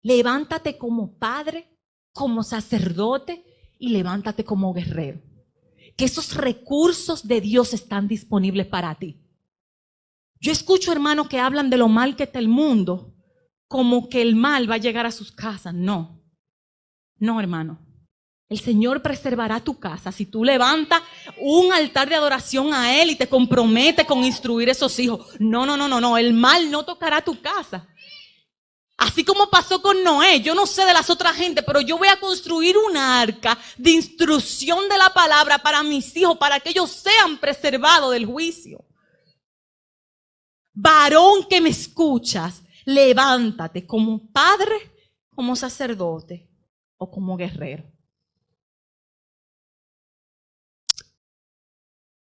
Levántate como padre, como sacerdote y levántate como guerrero. Que esos recursos de Dios están disponibles para ti. Yo escucho hermanos que hablan de lo mal que está el mundo, como que el mal va a llegar a sus casas. No, hermano. El Señor preservará tu casa si tú levantas un altar de adoración a Él y te comprometes con instruir a esos hijos. No. El mal no tocará tu casa. Así como pasó con Noé, yo no sé de las otras gente, pero yo voy a construir una arca de instrucción de la palabra para mis hijos, para que ellos sean preservados del juicio. Varón que me escuchas, levántate como padre, como sacerdote o como guerrero.